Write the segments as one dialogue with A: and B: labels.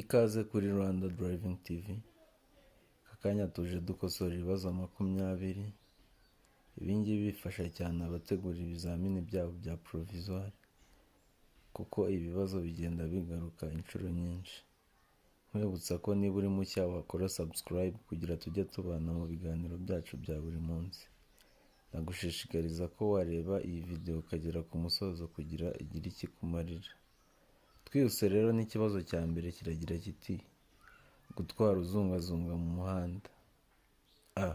A: Ikaze kuri Rwanda Driving TV. Aka kanya tuje dukosora ibibazo 20. Ibingibi bifasha cyane abategura ibizamini byabo bya provisoire, kuko ibibazo bigenda bigaruka inshuro nyinshi. Nkwibutsa ko niba uri mushya wakora subscribe kugira tujye tubana mu biganiro byacu bya buri munsi. Nagushishikariza ko wareba iyi video ukagera ku musozo kugira igira ikikumarira. Twihuse rero n'ikibazo cya mbere kiragira kiti: gutwara uzungazunga mu muhanda. A.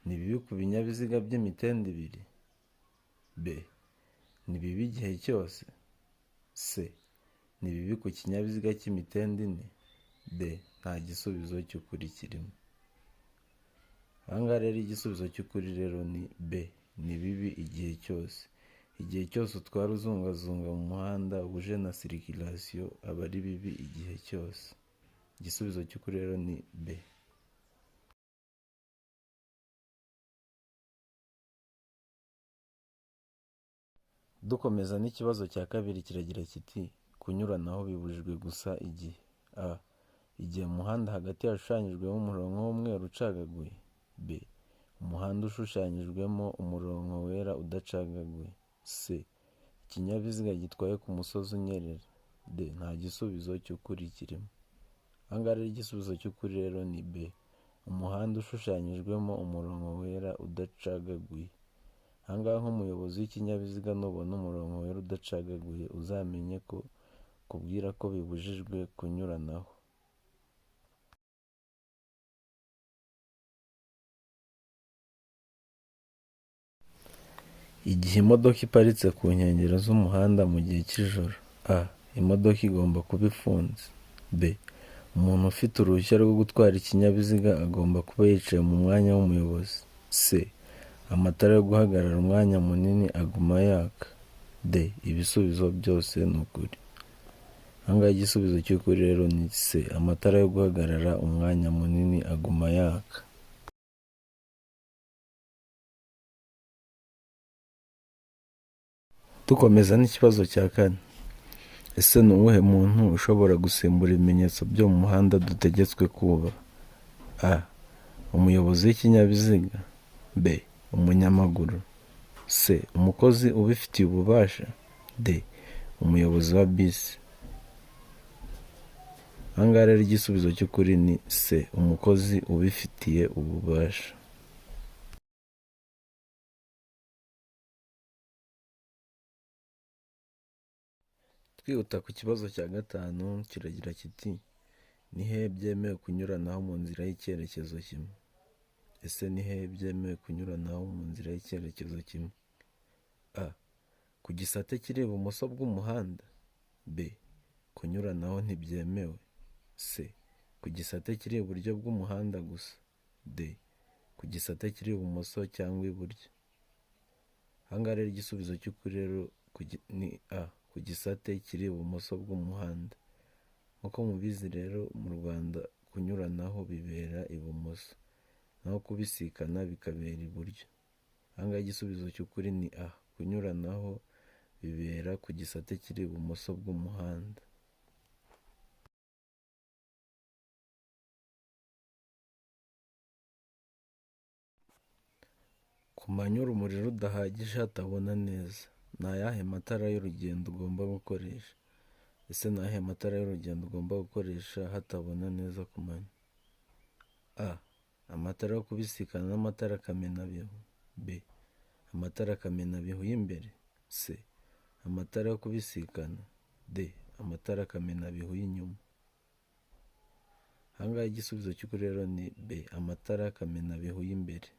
A: Ni bibi ku binyabiziga by'imitende ibiri. B. Ni bibi igihe cyose. C. Ni bibi ku kinyabiziga cy'imitende ine. D. Nta gisubizo cy'ukuri kirimo. Ahangaha rero igisubizo cy'ukuri rero ni B. Ni bibi igihe cyose. Igihe cyose utwara uzungazunga mu muhanda uje na circulation aba ari bibi igihe cyose. Igisubizo cy'ukuri rero ni B. Dukomeza n'ikibazo cya kabiri kiragira kiti: kunyuranaho bibujijwe gusa igihe. A. Igihe mu muhanda hagati hashushanyijwemo umurongo w'umweru ucagaguye. B. Umuhanda ushushanyijwemo umurongo wera udacagaguye. C. Ikinyabiziga gitwaye ku musozi unyerera. D. Nta gisubizo cy'ukuri kirimo. Ahangaha rero igisubizo cy'ukuri rero ni B. Umuhanda ushushanyijwemo umurongo wera udacagaguye. Ahangaha nk'umuyobozi w'ikinyabiziga nubona umurongo wera udacagaguye uzamenye ko kubwira ko bibujijwe kunyuranaho. Igihe imodoka iparitse ku nkengero z'umuhanda mu gihe cy'ijoro. A. Imodoka igomba kuba ifunze. B. Umuntu ufite uruhushya rwo gutwara ikinyabiziga agomba kuba yicaye mu mwanya w'umuyobozi. C. Amatara yo guhagarara umwanya munini aguma yaka. D. Ibisubizo byose ni ukuri. Ahangaha igisubizo cy'ukuri rero ni C. Amatara yo guhagarara umwanya munini aguma yaka. Dukomeza n'ikibazo cya kane. Ese ni uwuhe muntu ushobora gusimbura ibimenyetso byo mu muhanda dutegetswe kubaha? A. Umuyobozi w'ikinyabiziga. B. Umunyamaguru. C. Umukozi ubifitiye ububasha. D. Umuyobozi wa bisi. Ahangaha rero igisubizo cy'ukuri ni C. Umukozi ubifitiye ububasha. Twihuta ku kibazo cya gatanu kiragira kiti: ni hehe byemewe kunyuranaho mu nzira y'icyerekezo kimwe? Ese ni hehe byemewe kunyuranaho mu nzira y'icyerekezo kimwe? A. Ku gisate kiri ibumoso bw'umuhanda. B. Kunyuranaho ntibyemewe. C. Ku gisate kiri iburyo bw'umuhanda gusa. D. Ku gisate kiri ibumoso cyangwa iburyo. Ahangaha rero igisubizo cy'ukuri rero ni A. Ku gisate kiri ibumoso bw'umuhanda. Nk'uko mubizi rero mu Rwanda kunyuranaho bibera ibumoso, naho kubisikana bikabera iburyo. Ahangaha igisubizo cy'ukuri ni A. Kunyuranaho bibera ku gisate kiri ibumoso bw'umuhanda. Ku manywa urumuri rudahagije hatabona neza, ni ayahe matara y'urugendo ugomba gukoresha? Ese ni ayahe matara y'urugendo ugomba gukoresha hatabona neza ku manywa? A. Amatara yo kubisikana n'amatara kamenabihu. B. Amatara kamenabihu y'imbere. C. Amatara yo kubisikana. D. Amatara kamenabihu y'inyuma. Ahangaha igisubizo cy'ukuri rero ni B. Amatara kamenabihu y'imbere.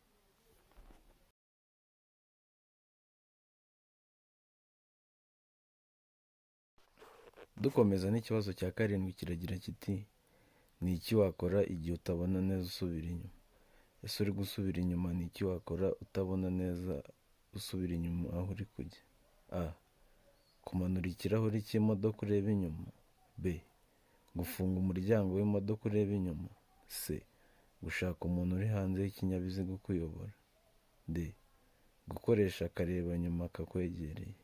A: Dukomeza n'ikibazo cya karindwi kiragira kiti: ni iki wakora igihe utabona neza usubira inyuma? Ese uri gusubira inyuma ni iki wakora utabona neza usubira inyuma aho uri kujya? A. Kumanura ikirahuri cy'imodoka ureba inyuma. B. Gufunga umuryango w'imodoka ureba inyuma. C. Gushaka umuntu uri hanze y'ikinyabiziga ukuyobora. D. Gukoresha akareba nyuma kakwegereye.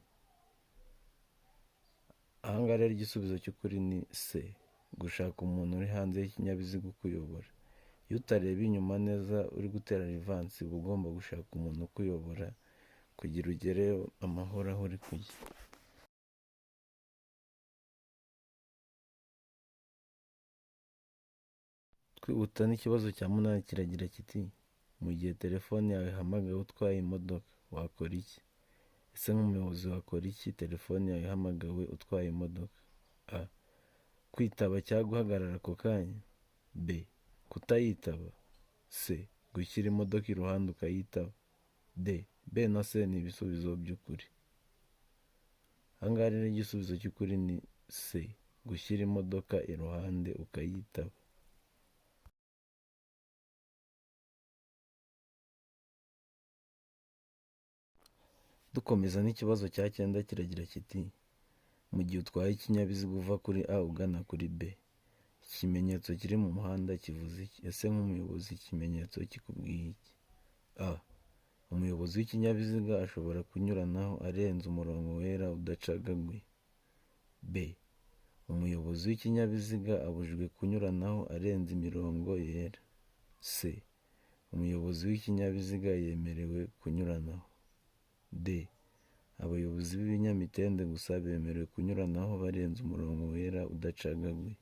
A: Ahangaha rero igisubizo cy'ukuri ni C. gushaka umuntu uri hanze y'ikinyabiziga ukuyobora. Iyo utareba inyuma neza uri gutera rivansi, uba ugomba gushaka umuntu ukuyobora kugira ugereyo amahoro aho uri kujya. Twihuta n'ikibazo cya 8 kiragira kiti: mu gihe telefone yawe ihamagawe utwaye imodoka wakora iki? Ese nk'umuyobozi wakora iki telefone yawe ihamagawe utwaye imodoka? A. Kwitaba cyangwa guhagarara ako kanya. B. Kutayitaba. C. Gushyira imodoka iruhande ukayitaba. D. B na C ni ibisubizo by'ukuri. Ahangaha rero igisubizo cy'ukuri ni C. Gushyira imodoka iruhande ukayitaba. Dukomeza n'ikibazo cya 9 kiragira kiti: mu gihe utwaye ikinyabiziga uva kuri A ugana kuri B, ikimenyetso kiri mu muhanda kivuze iki? Ese nk'umuyobozi ikimenyetso kikubwiye iki? A. Umuyobozi w'ikinyabiziga ashobora kunyuranaho arenze umurongo wera udacagaguye. B. Umuyobozi w'ikinyabiziga abujijwe kunyuranaho arenze imirongo yera. C. Umuyobozi w'ikinyabiziga yemerewe kunyuranaho. D. Abayobozi b'ibinyamitende gusa bemerewe kunyuranaho barenze umurongo wera udacagaguye.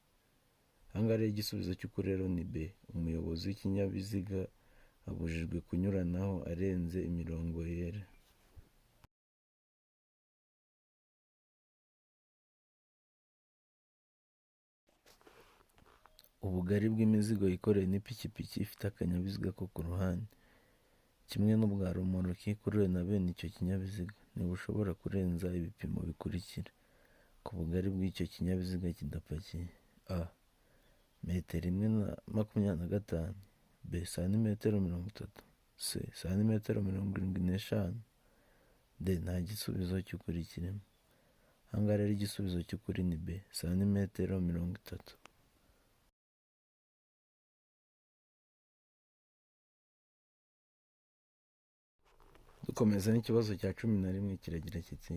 A: Ahangaha rero igisubizo cy'ukuri rero ni B. Umuyobozi w'ikinyabiziga abujijwe kunyuranaho arenze imirongo yera. Ubugari bw'imizigo yikoreye n'ipikipiki ifite akanyabiziga ko ku ruhande, kimwe n'ubwa romoroki ikuruwe na bene icyo kinyabiziga, ntibushobora kurenza ibipimo bikurikira ku bugari bw'icyo kinyabiziga kidapakiye: A. metero 1.25. B. santimetero 30. C. santimetero 75. D. nta gisubizo cy'ukuri kirimo. Ahangaha rero igisubizo cy'ukuri ni B. santimetero 30. Dukomeza n'ikibazo cya 11 kiragira kiti: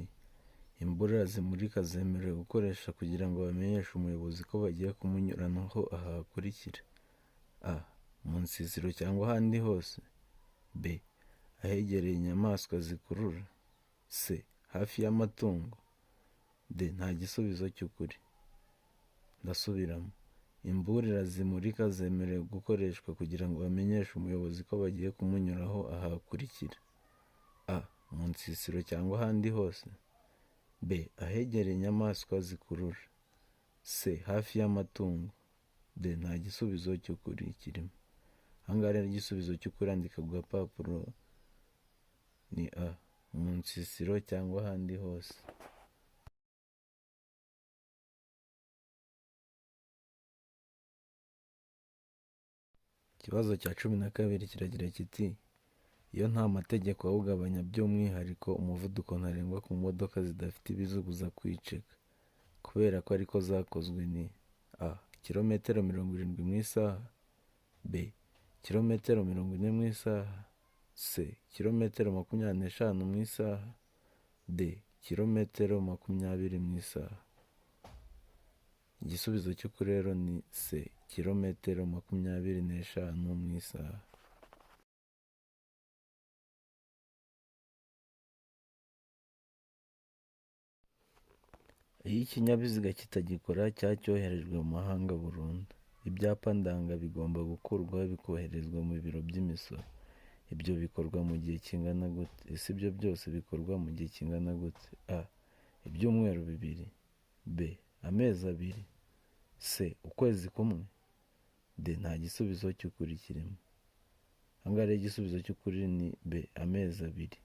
A: imbura zimurika zemerewe gukoresha kugira ngo bamenyeshe umuyobozi ko bagiye kumunyuranaho aha hakurikira: A. mu nsisiro cyangwa ahandi hose. B. ahegereye inyamaswa zikurura. C. hafi y'amatungo. D. nta gisubizo cy'ukuri. Ndasubiramo: imburira zimurika zemerewe gukoreshwa kugira ngo bamenyeshe umuyobozi ko bagiye kumunyuraho aha hakurikira: A. mu nsisiro cyangwa ahandi hose. B. ahegereye inyamaswa zikurura. C. hafi y'amatungo. D. nta gisubizo cy'ukuri kirimo. Ahangaha rero igisubizo cy'ukuri andika ku gapapuro ni A. mu nsisiro cyangwa ahandi hose. Ikibazo cya 12 kiragira kiti: iyo nta mategeko awugabanya by'umwihariko umuvuduko ntarengwa ku modoka zidafite ibizibuza kwiceka kubera ko ariko zakozwe ni: A. kilometero 70 mu isaha. B. kilometero 40 mu isaha. C. kilometero 25 mu isaha. D. kilometero 20 mu isaha. Igisubizo cy'ukuri rero ni C. kilometero 25 mu isaha. Iyo ikinyabiziga kitagikora cyangwa cyoherejwe mu mahanga burundu, ibyapa ndanga bigomba gukurwaho bikoherezwa mu biro by'imisoro. Ibyo bikorwa mu gihe kingana gute? Ese ibyo byose bikorwa mu gihe kingana gute? A. ibyumweru 2. B. amezi 2. C. ukwezi kumwe. D. nta gisubizo cy'ukuri kirimo. Ahangaha rero igisubizo cy'ukuri ni B. amezi 2.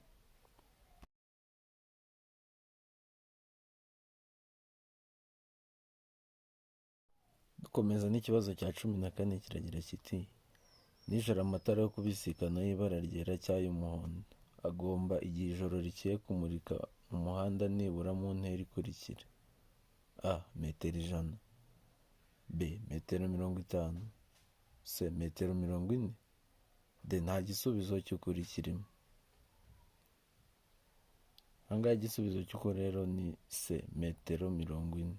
A: Dukomeza n'ikibazo cya 14 kiragira kiti: nijoro amatara yo kubisikana y'ibara ryera cyangwa y'umuhondo agomba igihe ijoro rikiye kumurika mu muhanda nibura mu ntera ikurikira: A. metero 100. B. metero 50. C. metero 40. D. nta gisubizo cy'ukuri kirimo. Ahangaha igisubizo cy'ukuri rero ni C. metero 40.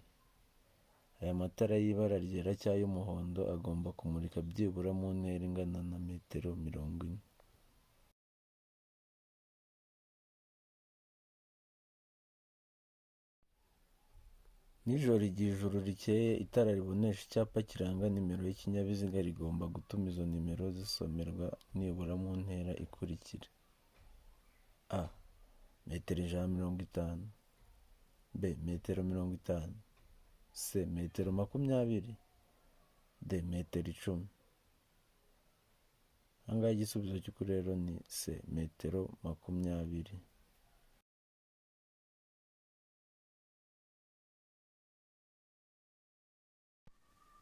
A: aya matara y'ibara ryera cyangwa y'umuhondo agomba kumurika byibura mu ntera ingana na metero 40. Nijoro igihe ijuru rikeye, itara ribonesha icyapa kiranga nimero y'ikinyabiziga rigomba gutuma izo nimero zisomerwa nibura mu ntera ikurikira: a. metero 150, b. metero 50, c. metero 20, d. metero 10. ahangaha igisubizo cy'ukuri rero ni c. metero 20.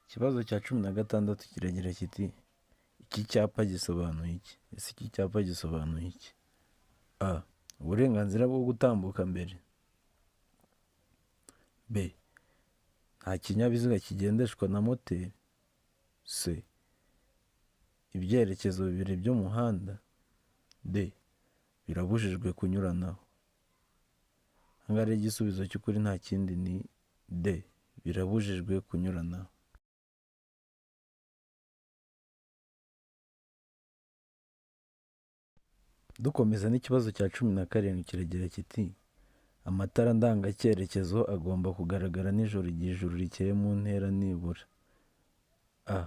A: Ikibazo cya 16 kiragira kiti: iki cyapa gisobanuye iki? Ese iki cyapa gisobanuye iki? a. uburenganzira bwo gutambuka mbere, b. nta kinyabiziga kigendeshwa na moteri, c. ibyerekezo bibiri by'umuhanda, d. birabujijwe kunyuranaho. ahangaha rero igisubizo cy'ukuri nta kindi ni d. birabujijwe kunyuranaho. Dukomeza n'ikibazo cya 17 kiragira kiti: amatara ndangacyerekezo agomba kugaragara nijoro igihe ijuru rikeye mu ntera nibura: a.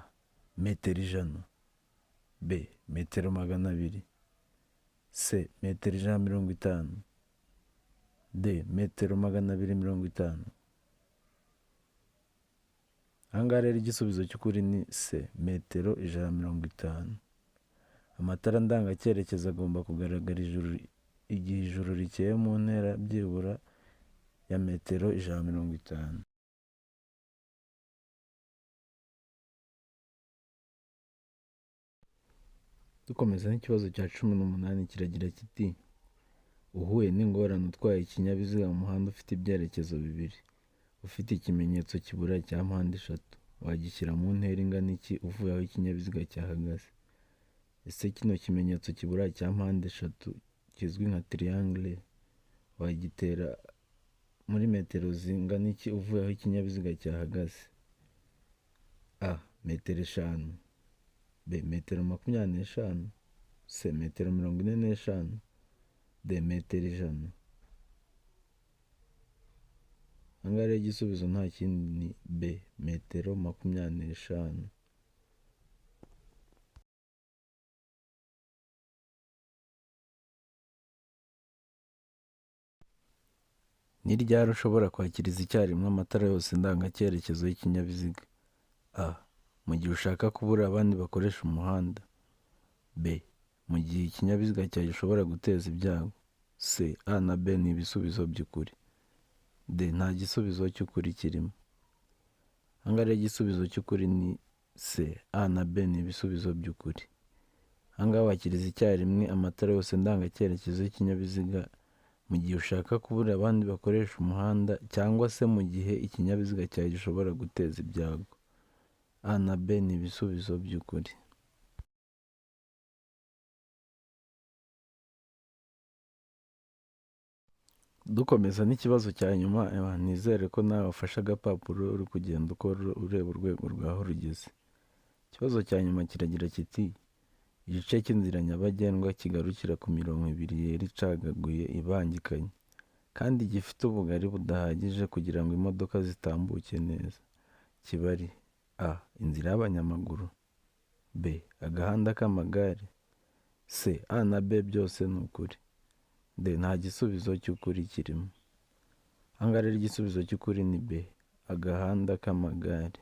A: metero 100, b. metero 200, c. metero 150, d. metero 250. ahangaha rero igisubizo cy'ukuri ni c. metero 150. amatara ndangacyerekezo agomba kugaragara igihe ijuru rikeye mu ntera byibura ya metero 150. Dukomeza n'ikibazo cya 18 kiragira kiti: uhuye n'ingorane utwaye ikinyabiziga mu muhanda ufite ibyerekezo bibiri, ufite ikimenyetso kibura cya mpande eshatu, wagishyira mu ntera ingana iki uvuye aho ikinyabiziga cyahagaze? Ese kino kimenyetso kibura cya mpande eshatu kizwi nka triangle wagitera muri metero zingana iki uvuye aho ikinyabiziga cyahagaze? a. metero 5, b. metero 25, c. metero 45, d. metero 100. ahangaha rero igisubizo nta kindi ni b. metero 25. Ni ryari ushobora kwakiriza icyarimwe amatara yose ndangacyerekezo y'ikinyabiziga? a. mu gihe ushaka kubura abandi bakoresha umuhanda, b. mu gihe ikinyabiziga cyawe gishobora guteza ibyago, c. a na b ni ibisubizo by'ukuri, d. nta gisubizo cy'ukuri kirimo. ahangaha rero igisubizo cy'ukuri ni c. a na b ni ibisubizo by'ukuri. ahangaha wakiriza icyarimwe amatara yose ndangacyerekezo y'ikinyabiziga mu gihe ushaka kubura abandi bakoresha umuhanda cyangwa se mu gihe ikinyabiziga cyawe gishobora guteza ibyago. a na b ni ibisubizo by'ukuri. Dukomeza n'ikibazo cya nyuma, nizere ko nawe wafashe agapapuro uri kugenda ukora ureba urwego rwaho rugeze. Ikibazo cya nyuma kiragira kiti: igice cy'inzira nyabagendwa kigarukira ku mirongo ibiri yera icagaguye ibangikanye kandi gifite ubugari budahagije kugira ngo imodoka zitambuke neza, kiba ari: a. inzira y'abanyamaguru, b. agahanda k'amagare, c. a na b byose ni ukuri, d. nta gisubizo cy'ukuri kirimo. ahangaha rero igisubizo cy'ukuri ni b. agahanda k'amagare.